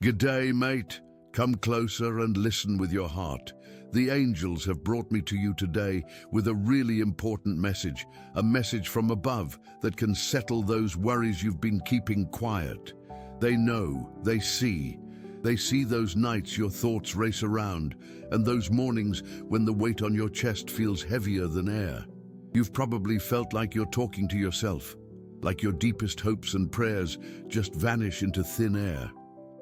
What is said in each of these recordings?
G'day, mate. Come closer and listen with your heart. The angels have brought me to you today with a really important message, a message from above that can settle those worries you've been keeping quiet. They know, they see those nights your thoughts race around and those mornings when the weight on your chest feels heavier than air. You've probably felt like you're talking to yourself, like your deepest hopes and prayers just vanish into thin air.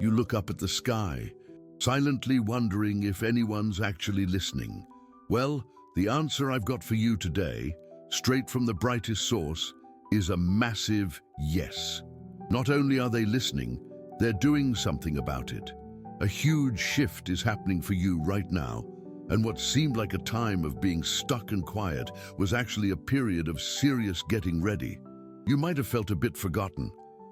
You look up at the sky, silently wondering if anyone's actually listening. Well, the answer I've got for you today, straight from the brightest source, is a massive yes. Not only are they listening, they're doing something about it. A huge shift is happening for you right now, and what seemed like a time of being stuck and quiet was actually a period of serious getting ready. You might have felt a bit forgotten,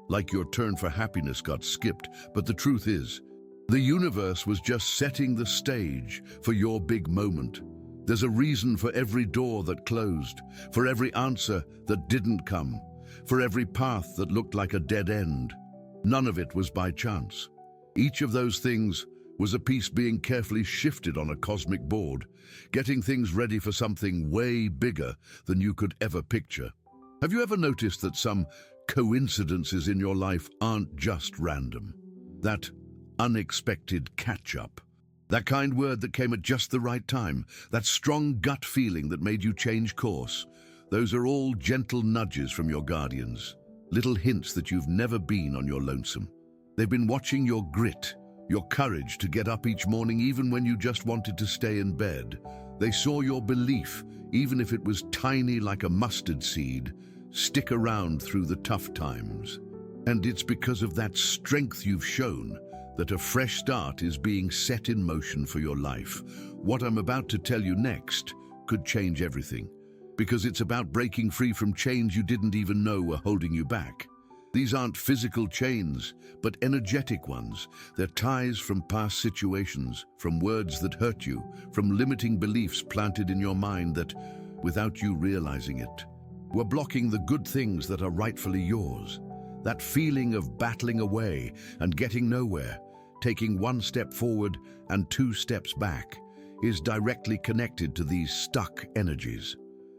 like your turn for happiness got skipped, but the truth is, the universe was just setting the stage for your big moment. There's a reason for every door that closed, for every answer that didn't come, for every path that looked like a dead end. None of it was by chance. Each of those things was a piece being carefully shifted on a cosmic board, getting things ready for something way bigger than you could ever picture. Have you ever noticed that some coincidences in your life aren't just random? That unexpected catch-up. That kind word that came at just the right time. That strong gut feeling that made you change course. Those are all gentle nudges from your guardians. Little hints that you've never been on your lonesome. They've been watching your grit, your courage to get up each morning even when you just wanted to stay in bed. They saw your belief, even if it was tiny like a mustard seed, stick around through the tough times. And it's because of that strength you've shown that a fresh start is being set in motion for your life. What I'm about to tell you next could change everything, because it's about breaking free from chains you didn't even know were holding you back. These aren't physical chains, but energetic ones. They're ties from past situations, from words that hurt you, from limiting beliefs planted in your mind that, without you realizing it, were blocking the good things that are rightfully yours. That feeling of battling away and getting nowhere, taking one step forward and two steps back, is directly connected to these stuck energies.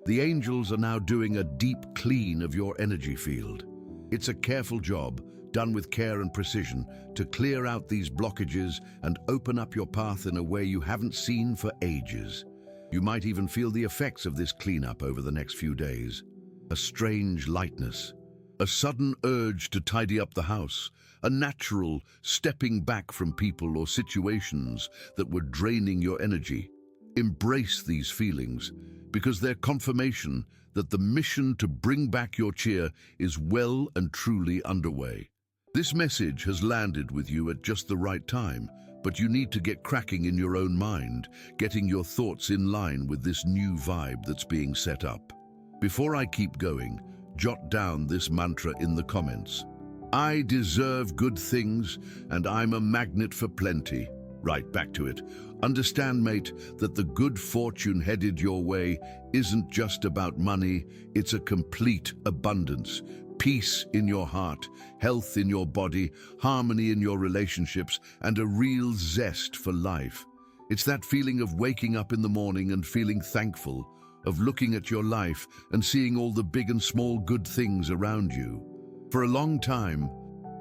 The angels are now doing a deep clean of your energy field. It's a careful job, done with care and precision, to clear out these blockages and open up your path in a way you haven't seen for ages. You might even feel the effects of this cleanup over the next few days. A strange lightness, a sudden urge to tidy up the house, a natural stepping back from people or situations that were draining your energy. Embrace these feelings, because they're confirmation that the mission to bring back your cheer is well and truly underway. This message has landed with you at just the right time, but you need to get cracking in your own mind, getting your thoughts in line with this new vibe that's being set up. Before I keep going, jot down this mantra in the comments. I deserve good things and I'm a magnet for plenty. Right, back to it. Understand, mate, that the good fortune headed your way isn't just about money, it's a complete abundance. Peace in your heart, health in your body, harmony in your relationships, and a real zest for life. It's that feeling of waking up in the morning and feeling thankful, of looking at your life and seeing all the big and small good things around you. For a long time,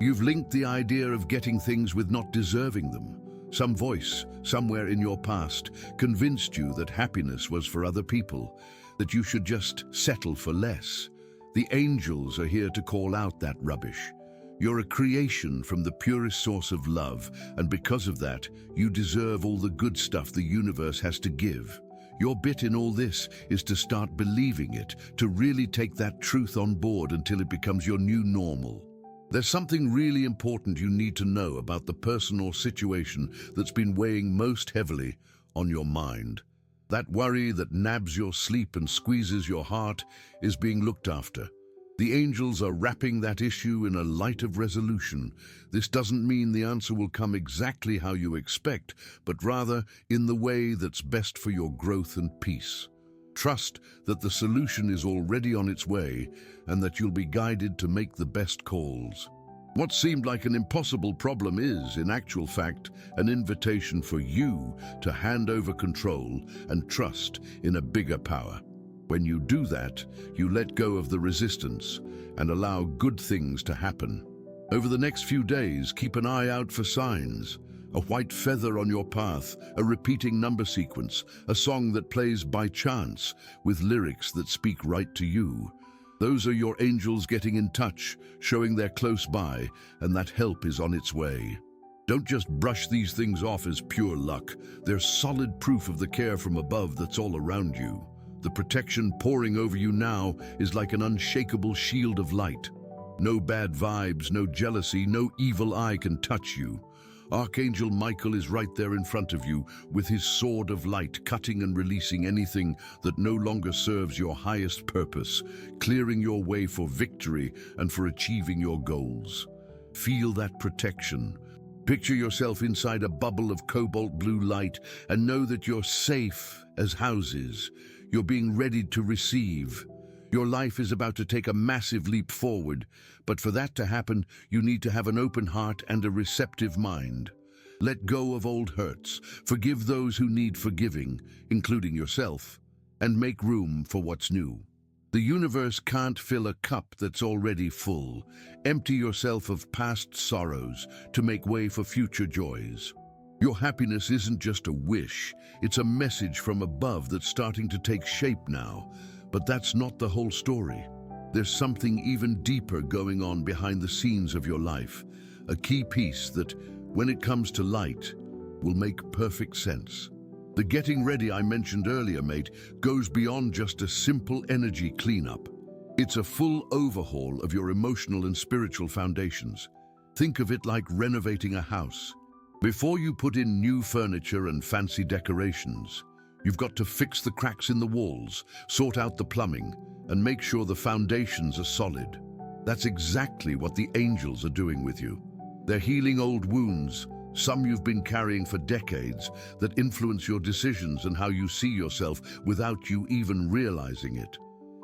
you've linked the idea of getting things with not deserving them. Some voice, somewhere in your past, convinced you that happiness was for other people, that you should just settle for less. The angels are here to call out that rubbish. You're a creation from the purest source of love, and because of that, you deserve all the good stuff the universe has to give. Your bit in all this is to start believing it, to really take that truth on board until it becomes your new normal. There's something really important you need to know about the person or situation that's been weighing most heavily on your mind. That worry that nabs your sleep and squeezes your heart is being looked after. The angels are wrapping that issue in a light of resolution. This doesn't mean the answer will come exactly how you expect, but rather in the way that's best for your growth and peace. Trust that the solution is already on its way and that you'll be guided to make the best calls. What seemed like an impossible problem is, in actual fact, an invitation for you to hand over control and trust in a bigger power. When you do that, you let go of the resistance and allow good things to happen. Over the next few days, keep an eye out for signs. A white feather on your path, a repeating number sequence, a song that plays by chance with lyrics that speak right to you. Those are your angels getting in touch, showing they're close by, and that help is on its way. Don't just brush these things off as pure luck. They're solid proof of the care from above that's all around you. The protection pouring over you now is like an unshakable shield of light. No bad vibes, no jealousy, no evil eye can touch you. Archangel Michael is right there in front of you with his sword of light, cutting and releasing anything that no longer serves your highest purpose, clearing your way for victory and for achieving your goals. Feel that protection. Picture yourself inside a bubble of cobalt blue light and know that you're safe as houses. You're being readied to receive. Your life is about to take a massive leap forward, but for that to happen, you need to have an open heart and a receptive mind. Let go of old hurts, forgive those who need forgiving, including yourself, and make room for what's new. The universe can't fill a cup that's already full. Empty yourself of past sorrows to make way for future joys. Your happiness isn't just a wish, it's a message from above that's starting to take shape now. But that's not the whole story. There's something even deeper going on behind the scenes of your life, a key piece that, when it comes to light, will make perfect sense. The getting ready I mentioned earlier, mate, goes beyond just a simple energy cleanup. It's a full overhaul of your emotional and spiritual foundations. Think of it like renovating a house. Before you put in new furniture and fancy decorations, you've got to fix the cracks in the walls, sort out the plumbing, and make sure the foundations are solid. That's exactly what the angels are doing with you. They're healing old wounds, some you've been carrying for decades, that influence your decisions and how you see yourself without you even realizing it.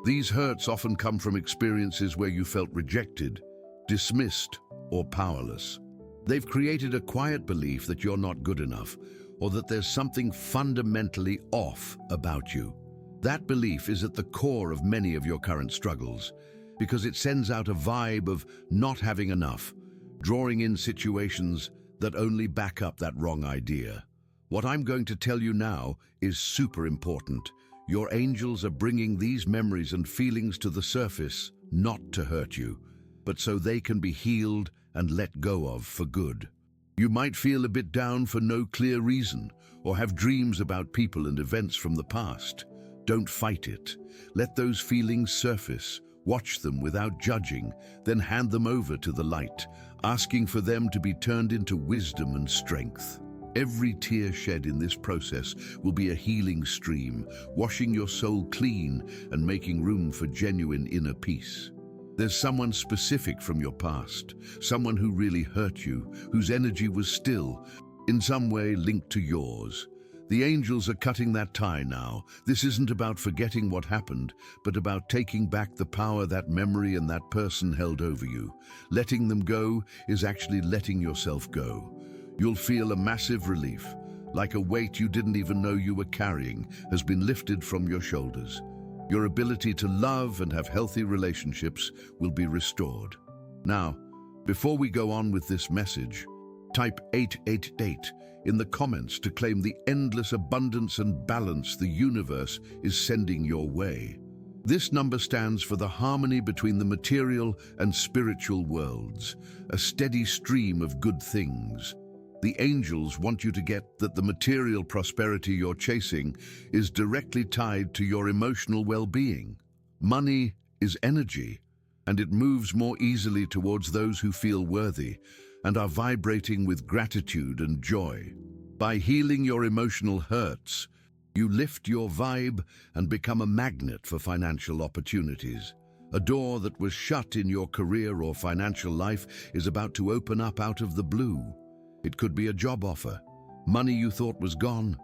These hurts often come from experiences where you felt rejected, dismissed, or powerless. They've created a quiet belief that you're not good enough, or that there's something fundamentally off about you. That belief is at the core of many of your current struggles, because it sends out a vibe of not having enough, drawing in situations that only back up that wrong idea. What I'm going to tell you now is super important. Your angels are bringing these memories and feelings to the surface, not to hurt you, but so they can be healed and let go of for good. You might feel a bit down for no clear reason, or have dreams about people and events from the past. Don't fight it. Let those feelings surface. Watch them without judging, then hand them over to the light, asking for them to be turned into wisdom and strength. Every tear shed in this process will be a healing stream, washing your soul clean and making room for genuine inner peace. There's someone specific from your past, someone who really hurt you, whose energy was still, in some way, linked to yours. The angels are cutting that tie now. This isn't about forgetting what happened, but about taking back the power that memory and that person held over you. Letting them go is actually letting yourself go. You'll feel a massive relief, like a weight you didn't even know you were carrying has been lifted from your shoulders. Your ability to love and have healthy relationships will be restored. Now, before we go on with this message, type 888 in the comments to claim the endless abundance and balance the universe is sending your way. This number stands for the harmony between the material and spiritual worlds, a steady stream of good things. The angels want you to get that the material prosperity you're chasing is directly tied to your emotional well-being. Money is energy, and it moves more easily towards those who feel worthy and are vibrating with gratitude and joy. By healing your emotional hurts, you lift your vibe and become a magnet for financial opportunities. A door that was shut in your career or financial life is about to open up out of the blue. It could be a job offer, money you thought was gone,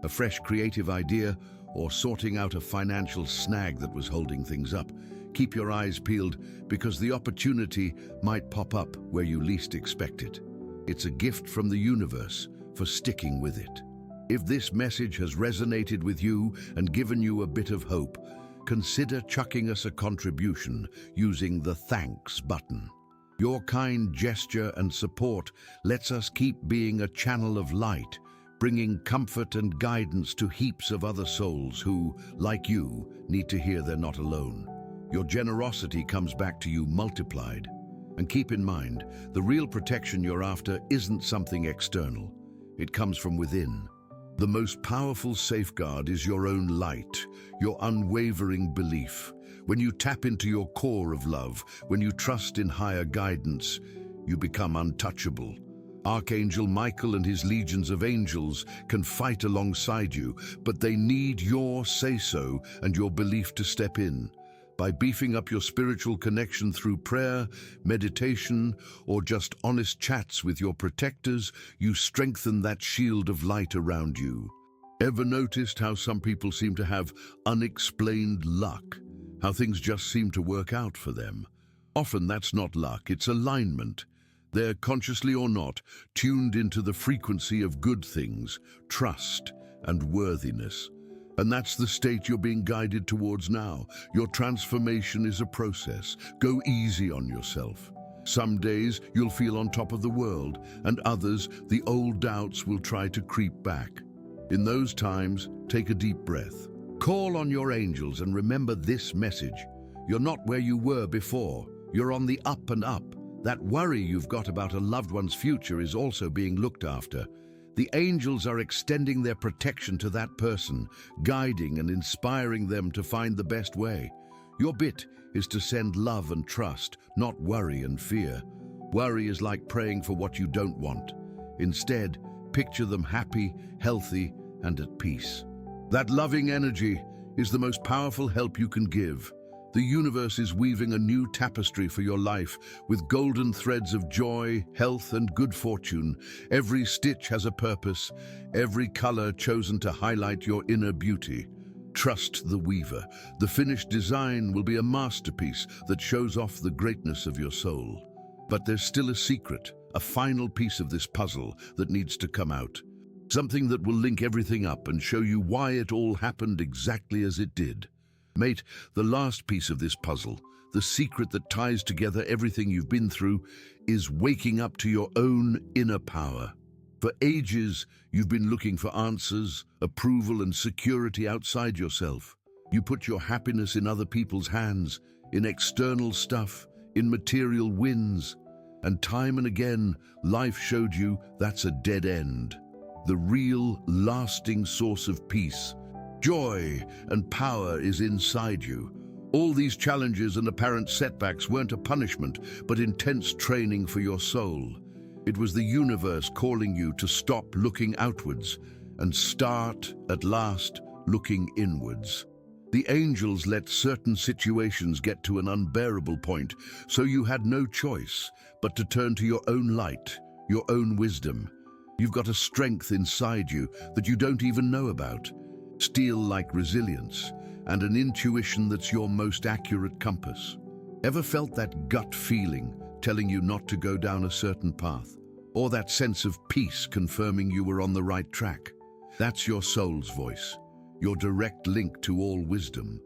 a fresh creative idea, or sorting out a financial snag that was holding things up. keep your eyes peeled because the opportunity might pop up where you least expect it. It's a gift from the universe for sticking with it. If this message has resonated with you and given you a bit of hope, consider chucking us a contribution using the thanks button. Your kind gesture and support lets us keep being a channel of light, bringing comfort and guidance to heaps of other souls who, like you, need to hear they're not alone. Your generosity comes back to you multiplied. And keep in mind, the real protection you're after isn't something external. It comes from within. The most powerful safeguard is your own light, your unwavering belief. When you tap into your core of love, when you trust in higher guidance, you become untouchable. Archangel Michael and his legions of angels can fight alongside you, but they need your say-so and your belief to step in. By beefing up your spiritual connection through prayer, meditation, or just honest chats with your protectors, you strengthen that shield of light around you. Ever noticed how some people seem to have unexplained luck? How things just seem to work out for them? Often that's not luck, it's alignment. They're, consciously or not, tuned into the frequency of good things, trust, and worthiness. And that's the state you're being guided towards now. Your transformation is a process. Go easy on yourself. Some days you'll feel on top of the world, and others, the old doubts will try to creep back. In those times, take a deep breath. Call on your angels and remember this message. You're not where you were before. You're on the up and up. That worry you've got about a loved one's future is also being looked after. The angels are extending their protection to that person, guiding and inspiring them to find the best way. Your bit is to send love and trust, not worry and fear. Worry is like praying for what you don't want. Instead, picture them happy, healthy, and at peace. That loving energy is the most powerful help you can give. The universe is weaving a new tapestry for your life with golden threads of joy, health, and good fortune. Every stitch has a purpose, every color chosen to highlight your inner beauty. Trust the weaver. The finished design will be a masterpiece that shows off the greatness of your soul. But there's still a secret, a final piece of this puzzle that needs to come out. Something that will link everything up and show you why it all happened exactly as it did. Mate, the last piece of this puzzle, the secret that ties together everything you've been through, is waking up to your own inner power. For ages, you've been looking for answers, approval, and security outside yourself. You put your happiness in other people's hands, in external stuff, in material wins. And time and again, life showed you that's a dead end. The real, lasting source of peace, joy, and power is inside you. All these challenges and apparent setbacks weren't a punishment, but intense training for your soul. It was the universe calling you to stop looking outwards and start, at last, looking inwards. The angels let certain situations get to an unbearable point, so you had no choice but to turn to your own light, your own wisdom. You've got a strength inside you that you don't even know about. Steel-like resilience, and an intuition that's your most accurate compass. Ever felt that gut feeling telling you not to go down a certain path? Or that sense of peace confirming you were on the right track? That's your soul's voice, your direct link to all wisdom,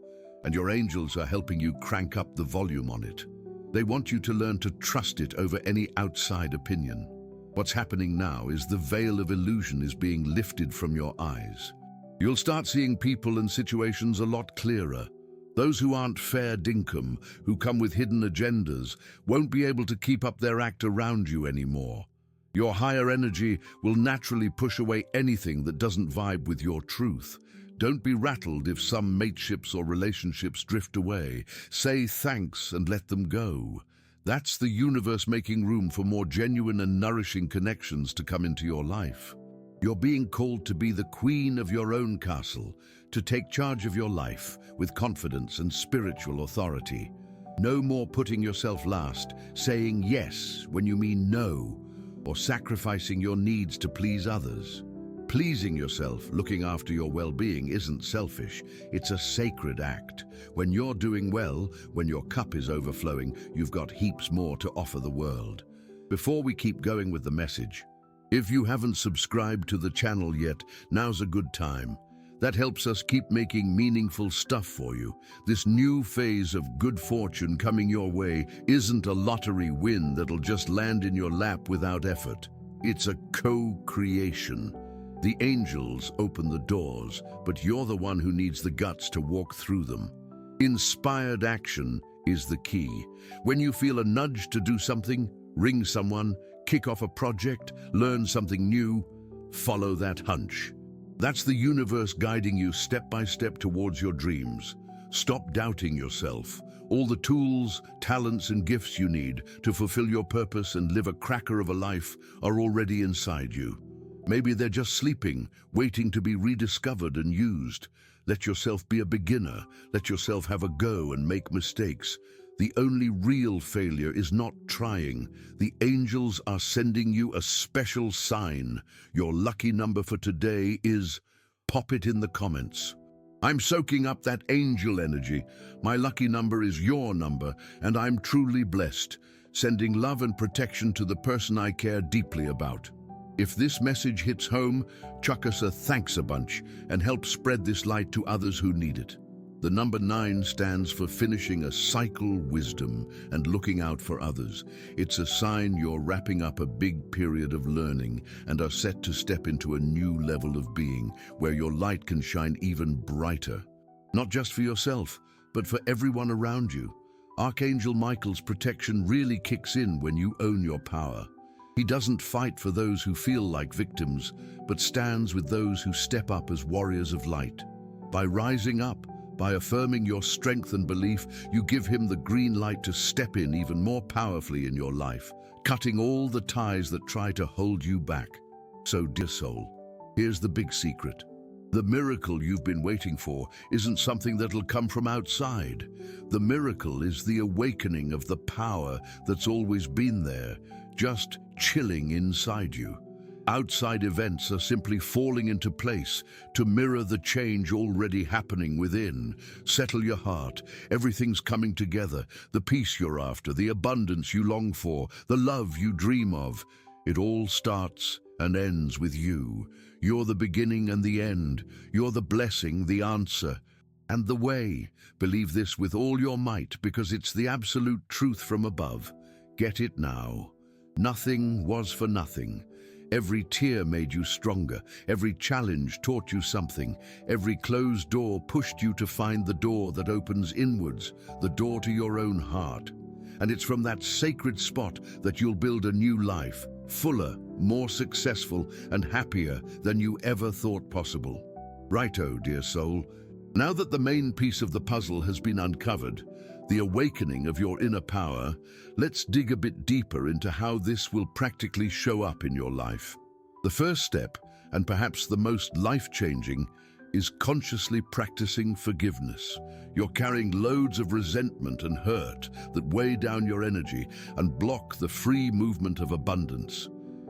and your angels are helping you crank up the volume on it. They want you to learn to trust it over any outside opinion. What's happening now is the veil of illusion is being lifted from your eyes. You'll start seeing people and situations a lot clearer. Those who aren't fair dinkum, who come with hidden agendas, won't be able to keep up their act around you anymore. Your higher energy will naturally push away anything that doesn't vibe with your truth. Don't be rattled if some mateships or relationships drift away. Say thanks and let them go. That's the universe making room for more genuine and nourishing connections to come into your life. You're being called to be the queen of your own castle, to take charge of your life with confidence and spiritual authority. No more putting yourself last, saying yes when you mean no, or sacrificing your needs to please others. Pleasing yourself, looking after your well-being isn't selfish, it's a sacred act. When you're doing well, when your cup is overflowing, you've got heaps more to offer the world. Before we keep going with the message, if you haven't subscribed to the channel yet, now's a good time. That helps us keep making meaningful stuff for you. This new phase of good fortune coming your way isn't a lottery win that'll just land in your lap without effort. It's a co-creation. The angels open the doors, but you're the one who needs the guts to walk through them. Inspired action is the key. When you feel a nudge to do something, ring someone, kick off a project, learn something new, follow that hunch. That's the universe guiding you step by step towards your dreams. Stop doubting yourself. All the tools, talents, and gifts you need to fulfill your purpose and live a cracker of a life are already inside you. Maybe they're just sleeping, waiting to be rediscovered and used. Let yourself be a beginner. Let yourself have a go and make mistakes. The only real failure is not trying. The angels are sending you a special sign. Your lucky number for today is... pop it in the comments. I'm soaking up that angel energy. My lucky number is your number, and I'm truly blessed. Sending love and protection to the person I care deeply about. If this message hits home, chuck us a thanks a bunch and help spread this light to others who need it. The number 9 stands for finishing a cycle, wisdom, and looking out for others. It's a sign you're wrapping up a big period of learning and are set to step into a new level of being where your light can shine even brighter. Not just for yourself, but for everyone around you. Archangel Michael's protection really kicks in when you own your power. He doesn't fight for those who feel like victims, but stands with those who step up as warriors of light. By rising up, by affirming your strength and belief, you give him the green light to step in even more powerfully in your life, cutting all the ties that try to hold you back. So, dear soul, here's the big secret. The miracle you've been waiting for isn't something that'll come from outside. The miracle is the awakening of the power that's always been there, just chilling inside you. Outside events are simply falling into place to mirror the change already happening within. Settle your heart. Everything's coming together. The peace you're after, the abundance you long for, the love you dream of. It all starts and ends with you. You're the beginning and the end. You're the blessing, the answer, and the way. Believe this with all your might, because it's the absolute truth from above. Get it now. Nothing was for nothing. Every tear made you stronger. Every challenge taught you something. Every closed door pushed you to find the door that opens inwards, the door to your own heart. And it's from that sacred spot that you'll build a new life, fuller, more successful, and happier than you ever thought possible. Righto, dear soul. Now that the main piece of the puzzle has been uncovered, the awakening of your inner power, let's dig a bit deeper into how this will practically show up in your life. The first step, and perhaps the most life-changing, is consciously practicing forgiveness. You're carrying loads of resentment and hurt that weigh down your energy and block the free movement of abundance.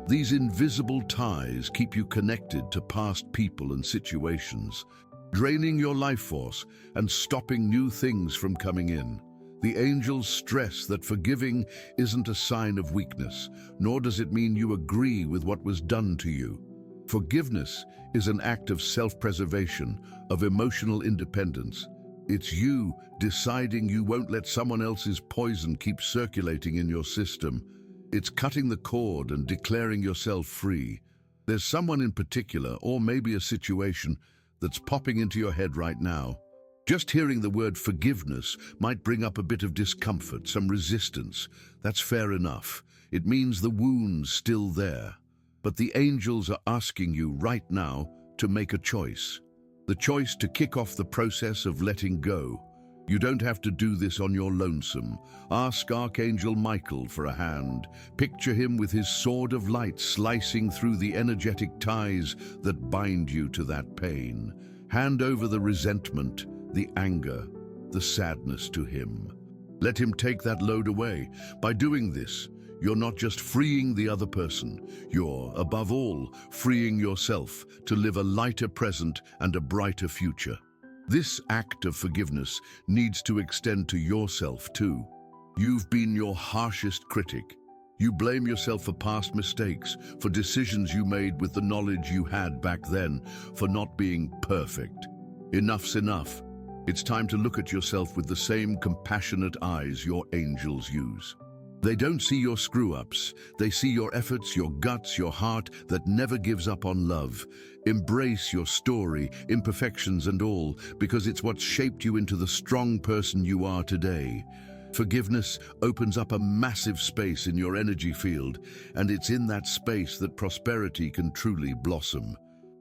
These invisible ties keep you connected to past people and situations, draining your life force and stopping new things from coming in. The angels stress that forgiving isn't a sign of weakness, nor does it mean you agree with what was done to you. Forgiveness is an act of self-preservation, of emotional independence. It's you deciding you won't let someone else's poison keep circulating in your system. It's cutting the cord and declaring yourself free. There's someone in particular, or maybe a situation, that's popping into your head right now. Just hearing the word forgiveness might bring up a bit of discomfort, some resistance. That's fair enough. It means the wound's still there. But the angels are asking you right now to make a choice. The choice to kick off the process of letting go. You don't have to do this on your lonesome. Ask Archangel Michael for a hand. Picture him with his sword of light slicing through the energetic ties that bind you to that pain. Hand over the resentment, the anger, the sadness to him. Let him take that load away. By doing this, You're not just freeing the other person, you're, above all, freeing yourself to live a lighter present and a brighter future. This act of forgiveness needs to extend to yourself too. You've been your harshest critic. You blame yourself for past mistakes, for decisions you made with the knowledge you had back then, for not being perfect. Enough's enough. It's time to look at yourself with the same compassionate eyes your angels use. They don't see your screw-ups. They see your efforts, your guts, your heart that never gives up on love. Embrace your story, imperfections and all, because it's what shaped you into the strong person you are today. Forgiveness opens up a massive space in your energy field, and it's in that space that prosperity can truly blossom.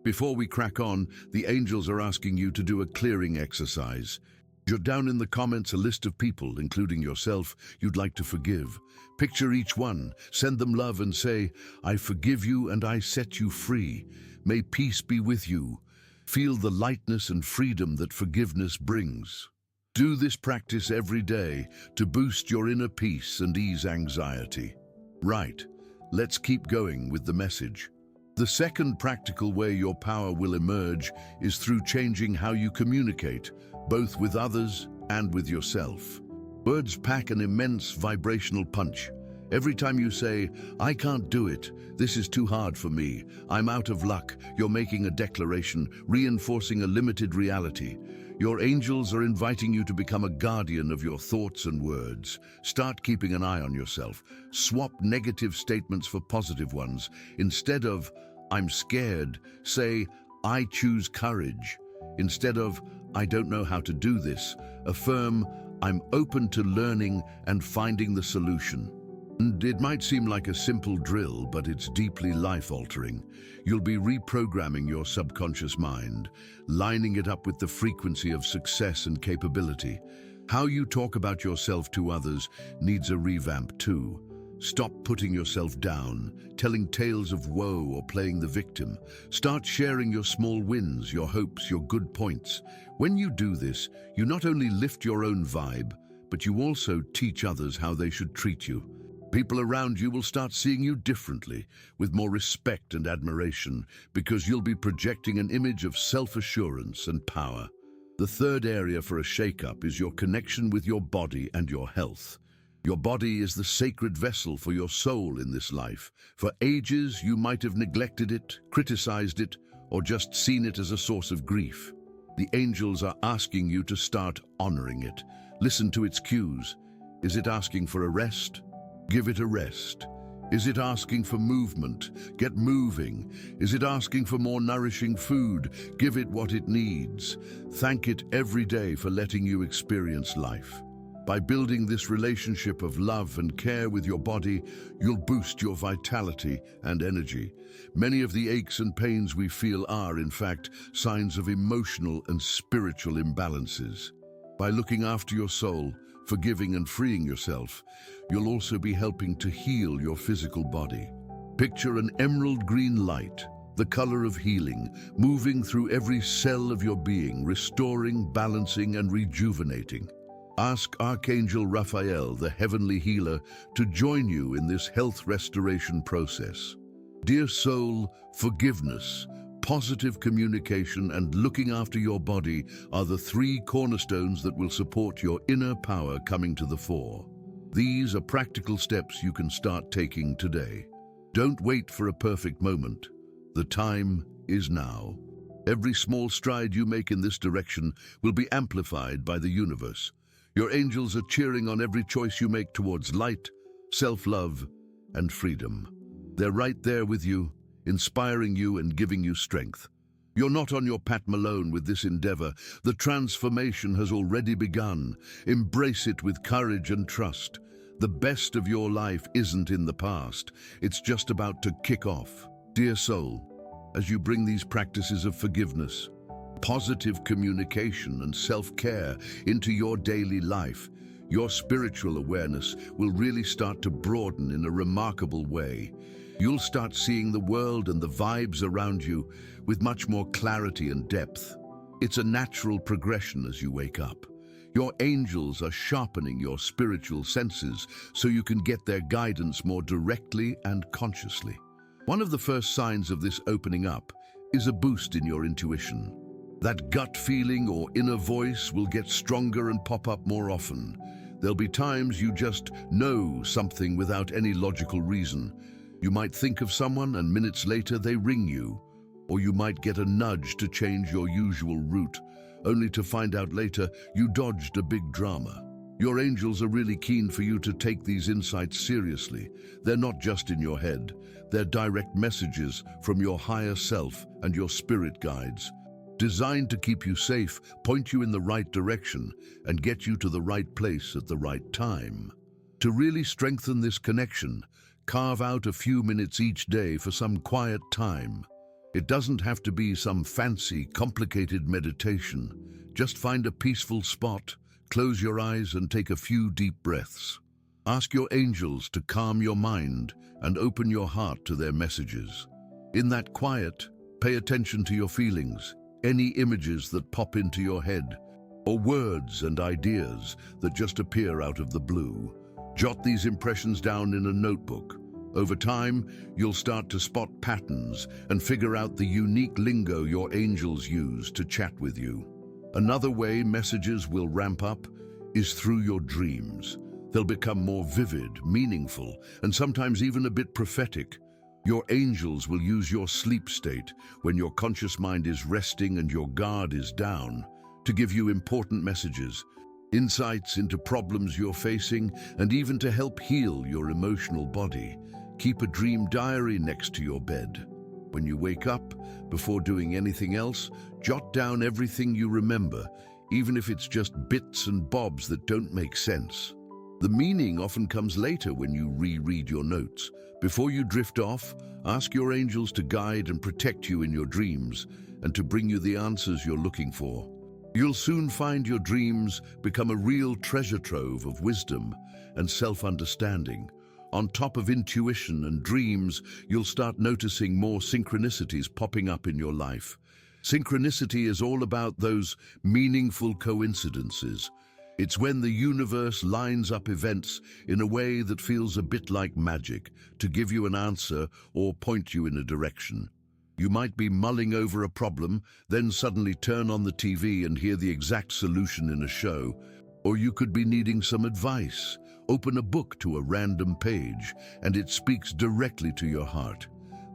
Before we crack on, the angels are asking you to do a clearing exercise. Jot down in the comments a list of people, including yourself, you'd like to forgive. Picture each one, send them love and say, "I forgive you and I set you free. May peace be with you." Feel the lightness and freedom that forgiveness brings. Do this practice every day to boost your inner peace and ease anxiety. Right, let's keep going with the message. The second practical way your power will emerge is through changing how you communicate, both with others and with yourself. Words pack an immense vibrational punch. Every time you say, "I can't do it, this is too hard for me, I'm out of luck," you're making a declaration, reinforcing a limited reality. Your angels are inviting you to become a guardian of your thoughts and words. Start keeping an eye on yourself. Swap negative statements for positive ones. Instead of, "I'm scared," say, "I choose courage." Instead of, "I don't know how to do this," affirm, "I'm open to learning and finding the solution." And it might seem like a simple drill, but it's deeply life-altering. You'll be reprogramming your subconscious mind, lining it up with the frequency of success and capability. How you talk about yourself to others needs a revamp too. Stop putting yourself down, telling tales of woe or playing the victim. Start sharing your small wins, your hopes, your good points. When you do this, you not only lift your own vibe, but you also teach others how they should treat you. People around you will start seeing you differently, with more respect and admiration, because you'll be projecting an image of self-assurance and power. The third area for a shake-up is your connection with your body and your health. Your body is the sacred vessel for your soul in this life. For ages, you might have neglected it, criticized it, or just seen it as a source of grief. The angels are asking you to start honoring it. Listen to its cues. Is it asking for a rest? Give it a rest. Is it asking for movement? Get moving. Is it asking for more nourishing food? Give it what it needs. Thank it every day for letting you experience life. By building this relationship of love and care with your body, you'll boost your vitality and energy. Many of the aches and pains we feel are, in fact, signs of emotional and spiritual imbalances. By looking after your soul, forgiving and freeing yourself, you'll also be helping to heal your physical body. Picture an emerald green light, the color of healing, moving through every cell of your being, restoring, balancing, and rejuvenating. Ask Archangel Raphael, the heavenly healer, to join you in this health restoration process. Dear soul, forgiveness, positive communication, and looking after your body are the three cornerstones that will support your inner power coming to the fore. These are practical steps you can start taking today. Don't wait for a perfect moment. The time is now. Every small stride you make in this direction will be amplified by the universe. Your angels are cheering on every choice you make towards light, self-love, and freedom. They're right there with you, inspiring you and giving you strength. You're not on your path alone with this endeavor. The transformation has already begun. Embrace it with courage and trust. The best of your life isn't in the past. It's just about to kick off. Dear soul, as you bring these practices of forgiveness, positive communication and self-care into your daily life, your spiritual awareness will really start to broaden in a remarkable way. You'll start seeing the world and the vibes around you with much more clarity and depth. It's a natural progression as you wake up. Your angels are sharpening your spiritual senses so you can get their guidance more directly and consciously. One of the first signs of this opening up is a boost in your intuition. That gut feeling or inner voice will get stronger and pop up more often. There'll be times you just know something without any logical reason. You might think of someone and minutes later they ring you, or you might get a nudge to change your usual route, only to find out later you dodged a big drama. Your angels are really keen for you to take these insights seriously. They're not just in your head. They're direct messages from your higher self and your spirit guides, designed to keep you safe, point you in the right direction, and get you to the right place at the right time. To really strengthen this connection, carve out a few minutes each day for some quiet time. It doesn't have to be some fancy, complicated meditation. Just find a peaceful spot, close your eyes and take a few deep breaths. Ask your angels to calm your mind and open your heart to their messages. In that quiet, pay attention to your feelings, any images that pop into your head, or words and ideas that just appear out of the blue. Jot these impressions down in a notebook. Over time, you'll start to spot patterns and figure out the unique lingo your angels use to chat with you. Another way messages will ramp up is through your dreams. They'll become more vivid, meaningful, and sometimes even a bit prophetic. Your angels will use your sleep state, when your conscious mind is resting and your guard is down, to give you important messages, insights into problems you're facing, and even to help heal your emotional body. Keep a dream diary next to your bed. When you wake up, before doing anything else, jot down everything you remember, even if it's just bits and bobs that don't make sense. The meaning often comes later when you reread your notes. Before you drift off, ask your angels to guide and protect you in your dreams and to bring you the answers you're looking for. You'll soon find your dreams become a real treasure trove of wisdom and self-understanding. On top of intuition and dreams, you'll start noticing more synchronicities popping up in your life. Synchronicity is all about those meaningful coincidences. It's when the universe lines up events in a way that feels a bit like magic to give you an answer or point you in a direction. You might be mulling over a problem, then suddenly turn on the TV and hear the exact solution in a show. Or you could be needing some advice. Open a book to a random page, and it speaks directly to your heart.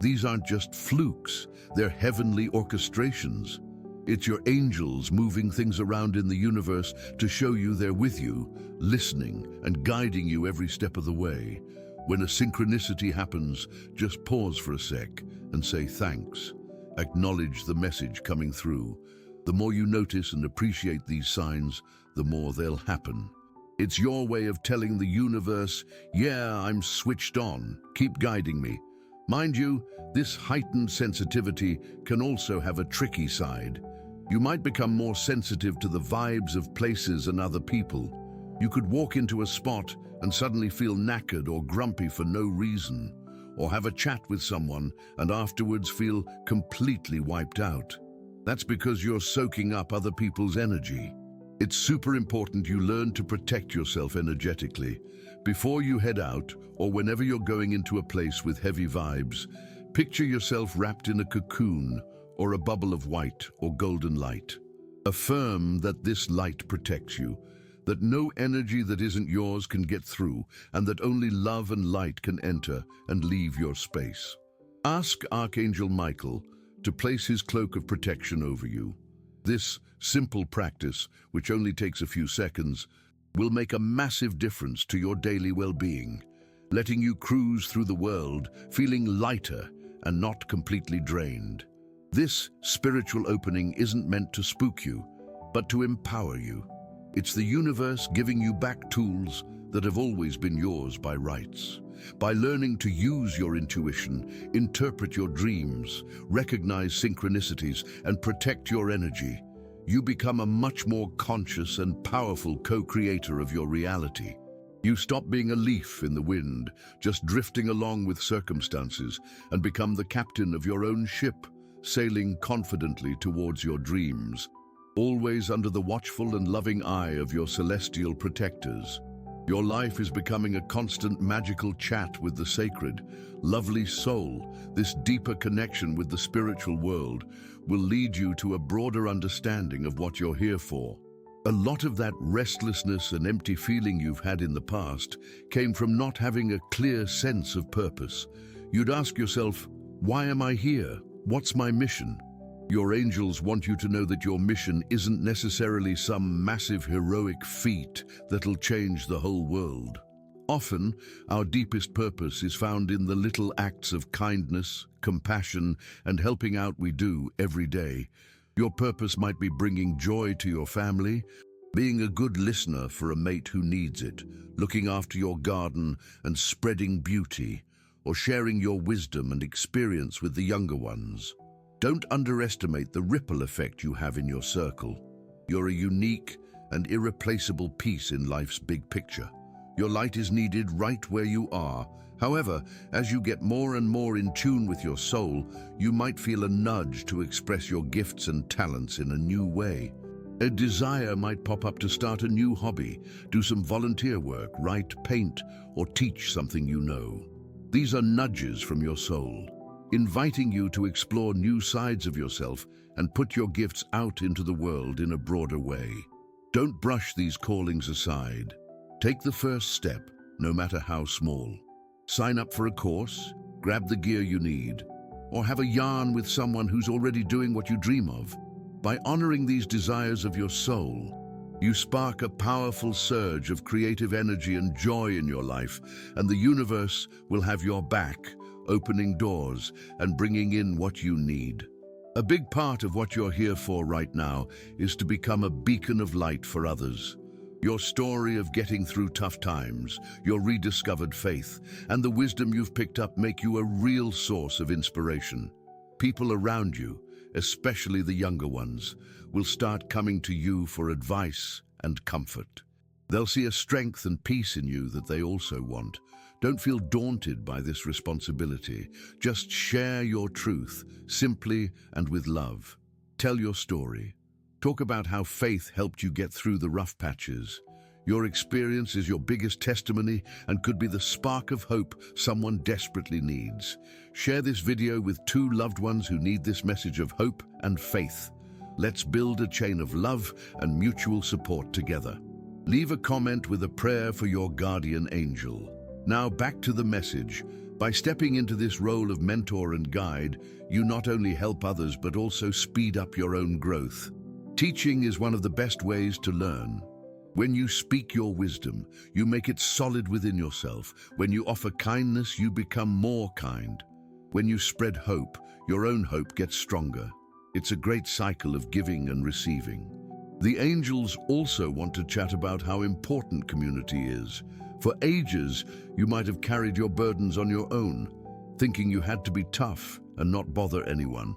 These aren't just flukes, they're heavenly orchestrations. It's your angels moving things around in the universe to show you they're with you, listening and guiding you every step of the way. When a synchronicity happens, just pause for a sec and say thanks. Acknowledge the message coming through. The more you notice and appreciate these signs, the more they'll happen. It's your way of telling the universe, yeah, I'm switched on, keep guiding me. Mind you, this heightened sensitivity can also have a tricky side. You might become more sensitive to the vibes of places and other people. You could walk into a spot and suddenly feel knackered or grumpy for no reason, or have a chat with someone and afterwards feel completely wiped out. That's because you're soaking up other people's energy. It's super important you learn to protect yourself energetically. Before you head out, or whenever you're going into a place with heavy vibes, picture yourself wrapped in a cocoon or a bubble of white or golden light. Affirm that this light protects you, that no energy that isn't yours can get through, and that only love and light can enter and leave your space. Ask Archangel Michael to place his cloak of protection over you. This simple practice, which only takes a few seconds, will make a massive difference to your daily well-being, letting you cruise through the world feeling lighter and not completely drained. This spiritual opening isn't meant to spook you, but to empower you. It's the universe giving you back tools that have always been yours by rights. By learning to use your intuition, interpret your dreams, recognize synchronicities, and protect your energy, you become a much more conscious and powerful co-creator of your reality. You stop being a leaf in the wind, just drifting along with circumstances, and become the captain of your own ship, sailing confidently towards your dreams. always under the watchful and loving eye of your celestial protectors. Your life is becoming a constant magical chat with the sacred. Lovely soul, this deeper connection with the spiritual world will lead you to a broader understanding of what you're here for. A lot of that restlessness and empty feeling you've had in the past came from not having a clear sense of purpose. You'd ask yourself, why am I here? What's my mission? Your angels want you to know that your mission isn't necessarily some massive heroic feat that'll change the whole world. Often, our deepest purpose is found in the little acts of kindness, compassion, and helping out we do every day. Your purpose might be bringing joy to your family, being a good listener for a mate who needs it, looking after your garden and spreading beauty, or sharing your wisdom and experience with the younger ones. Don't underestimate the ripple effect you have in your circle. You're a unique and irreplaceable piece in life's big picture. Your light is needed right where you are. However, as you get more and more in tune with your soul, you might feel a nudge to express your gifts and talents in a new way. A desire might pop up to start a new hobby, do some volunteer work, write, paint, or teach something you know. These are nudges from your soul, inviting you to explore new sides of yourself and put your gifts out into the world in a broader way. Don't brush these callings aside. Take the first step, no matter how small. Sign up for a course, grab the gear you need, or have a yarn with someone who's already doing what you dream of. By honoring these desires of your soul, you spark a powerful surge of creative energy and joy in your life, and the universe will have your back, opening doors and bringing in what you need. A big part of what you're here for right now is to become a beacon of light for others. Your story of getting through tough times, your rediscovered faith, and the wisdom you've picked up make you a real source of inspiration. People around you, especially the younger ones, will start coming to you for advice and comfort. They'll see a strength and peace in you that they also want. Don't feel daunted by this responsibility. Just share your truth, simply and with love. Tell your story. Talk about how faith helped you get through the rough patches. Your experience is your biggest testimony and could be the spark of hope someone desperately needs. Share this video with 2 loved ones who need this message of hope and faith. Let's build a chain of love and mutual support together. Leave a comment with a prayer for your guardian angel. Now back to the message. By stepping into this role of mentor and guide, you not only help others but also speed up your own growth. Teaching is one of the best ways to learn. When you speak your wisdom, you make it solid within yourself. When you offer kindness, you become more kind. When you spread hope, your own hope gets stronger. It's a great cycle of giving and receiving. The angels also want to chat about how important community is. For ages, you might have carried your burdens on your own, thinking you had to be tough and not bother anyone.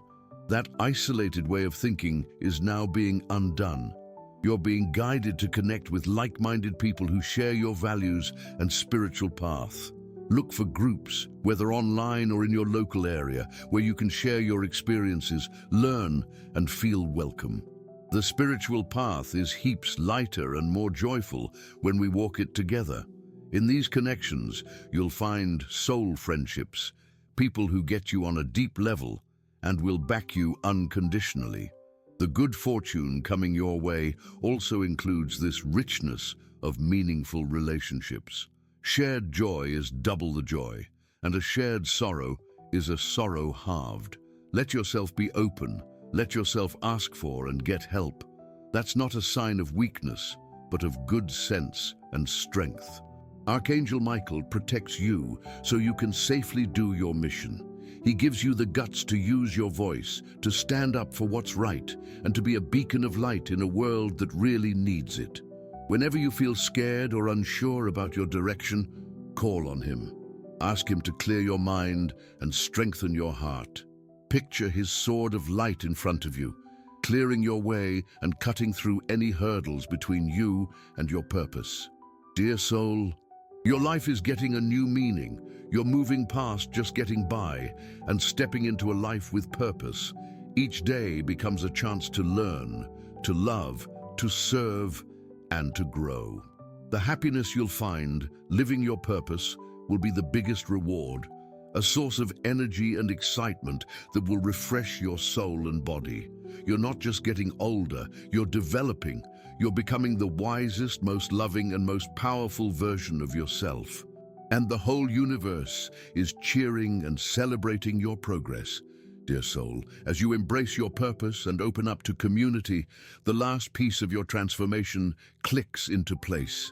That isolated way of thinking is now being undone. You're being guided to connect with like-minded people who share your values and spiritual path. Look for groups, whether online or in your local area, where you can share your experiences, learn, and feel welcome. The spiritual path is heaps lighter and more joyful when we walk it together. In these connections, you'll find soul friendships, people who get you on a deep level and will back you unconditionally. The good fortune coming your way also includes this richness of meaningful relationships. Shared joy is double the joy, and a shared sorrow is a sorrow halved. Let yourself be open. Let yourself ask for and get help. That's not a sign of weakness, but of good sense and strength. Archangel Michael protects you so you can safely do your mission. He gives you the guts to use your voice, to stand up for what's right, and to be a beacon of light in a world that really needs it. Whenever you feel scared or unsure about your direction, call on him. Ask him to clear your mind and strengthen your heart. Picture his sword of light in front of you, clearing your way and cutting through any hurdles between you and your purpose. Dear soul, your life is getting a new meaning. You're moving past just getting by and stepping into a life with purpose. Each day becomes a chance to learn, to love, to serve, and to grow. The happiness you'll find living your purpose will be the biggest reward, a source of energy and excitement that will refresh your soul and body. You're not just getting older, you're developing. You're becoming the wisest, most loving, and most powerful version of yourself. And the whole universe is cheering and celebrating your progress. Dear soul, as you embrace your purpose and open up to community, the last piece of your transformation clicks into place,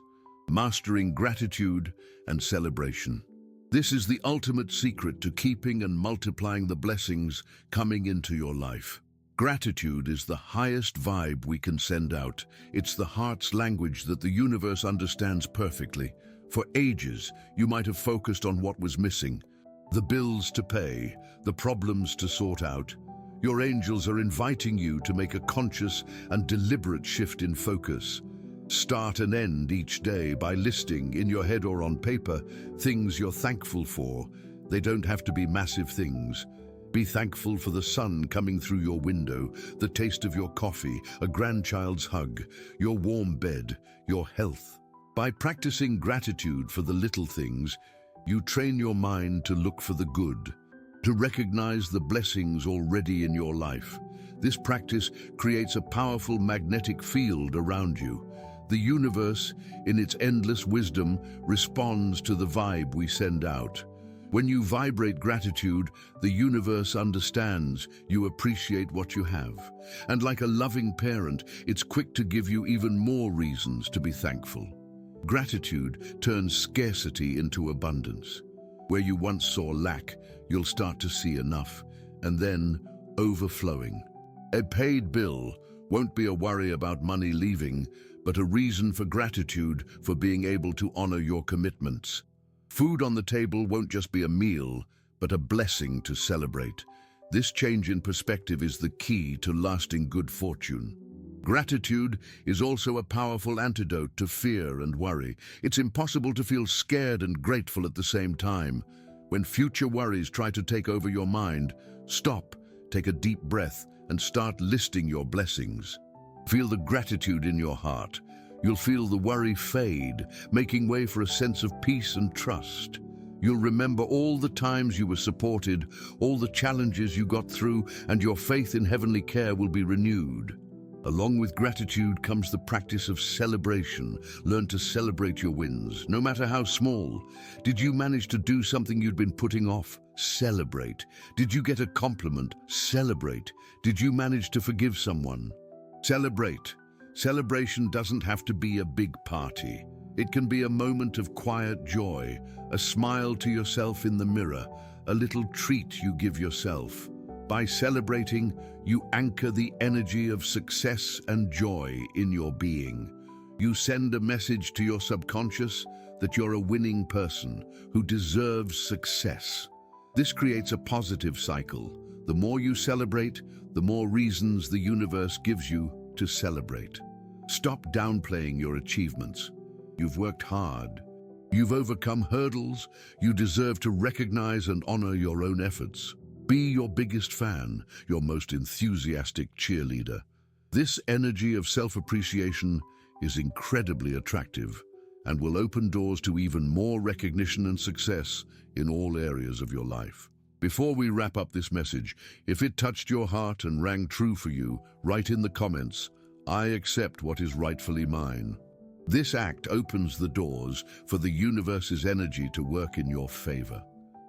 mastering gratitude and celebration. This is the ultimate secret to keeping and multiplying the blessings coming into your life. Gratitude is the highest vibe we can send out. It's the heart's language that the universe understands perfectly. For ages, you might have focused on what was missing, the bills to pay, the problems to sort out. Your angels are inviting you to make a conscious and deliberate shift in focus. Start and end each day by listing, in your head or on paper, things you're thankful for. They don't have to be massive things. Be thankful for the sun coming through your window, the taste of your coffee, a grandchild's hug, your warm bed, your health. By practicing gratitude for the little things, you train your mind to look for the good, to recognize the blessings already in your life. This practice creates a powerful magnetic field around you. The universe, in its endless wisdom, responds to the vibe we send out. When you vibrate gratitude, the universe understands you appreciate what you have. And like a loving parent, it's quick to give you even more reasons to be thankful. Gratitude turns scarcity into abundance. Where you once saw lack, you'll start to see enough, and then overflowing. A paid bill won't be a worry about money leaving, but a reason for gratitude for being able to honor your commitments. Food on the table won't just be a meal, but a blessing to celebrate. This change in perspective is the key to lasting good fortune. Gratitude is also a powerful antidote to fear and worry. It's impossible to feel scared and grateful at the same time. When future worries try to take over your mind, stop, take a deep breath, and start listing your blessings. Feel the gratitude in your heart. You'll feel the worry fade, making way for a sense of peace and trust. You'll remember all the times you were supported, all the challenges you got through, and your faith in heavenly care will be renewed. Along with gratitude comes the practice of celebration. Learn to celebrate your wins, no matter how small. Did you manage to do something you'd been putting off? Celebrate. Did you get a compliment? Celebrate. Did you manage to forgive someone? Celebrate. Celebration doesn't have to be a big party. It can be a moment of quiet joy, a smile to yourself in the mirror, a little treat you give yourself. By celebrating, you anchor the energy of success and joy in your being. You send a message to your subconscious that you're a winning person who deserves success. This creates a positive cycle. The more you celebrate, the more reasons the universe gives you to celebrate. Stop downplaying your achievements. You've worked hard. You've overcome hurdles. You deserve to recognize and honor your own efforts. Be your biggest fan, your most enthusiastic cheerleader. This energy of self-appreciation is incredibly attractive and will open doors to even more recognition and success in all areas of your life. Before we wrap up this message, if it touched your heart and rang true for you, write in the comments, "I accept what is rightfully mine." This act opens the doors for the universe's energy to work in your favor.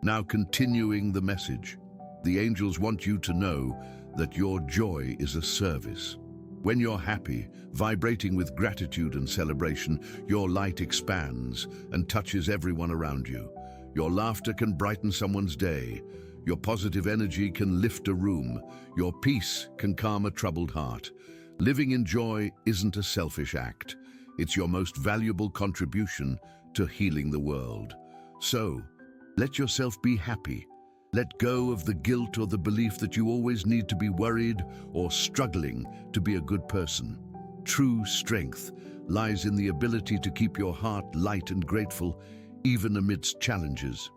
Now continuing the message. The angels want you to know that your joy is a service. When you're happy, vibrating with gratitude and celebration, your light expands and touches everyone around you. Your laughter can brighten someone's day. Your positive energy can lift a room. Your peace can calm a troubled heart. Living in joy isn't a selfish act. It's your most valuable contribution to healing the world. So, let yourself be happy. Let go of the guilt or the belief that you always need to be worried or struggling to be a good person. True strength lies in the ability to keep your heart light and grateful, even amidst challenges.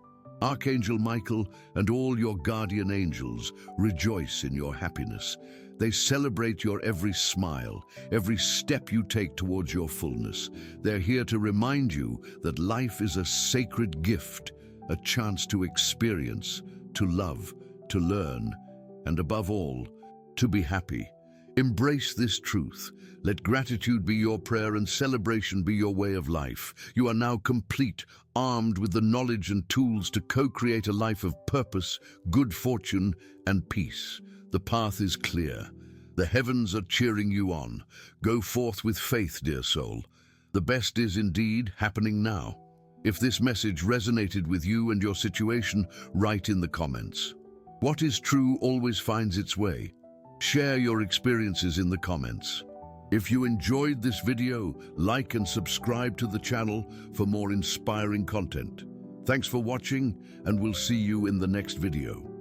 Archangel Michael and all your guardian angels rejoice in your happiness. They celebrate your every smile, every step you take towards your fullness. They're here to remind you that life is a sacred gift, a chance to experience, to love, to learn, and above all, to be happy. Embrace this truth. Let gratitude be your prayer and celebration be your way of life. You are now complete, armed with the knowledge and tools to co-create a life of purpose, good fortune, and peace. The path is clear. The heavens are cheering you on. Go forth with faith, dear soul. The best is indeed happening now. If this message resonated with you and your situation, write in the comments. What is true always finds its way. Share your experiences in the comments. If you enjoyed this video, like and subscribe to the channel for more inspiring content. Thanks for watching, and we'll see you in the next video.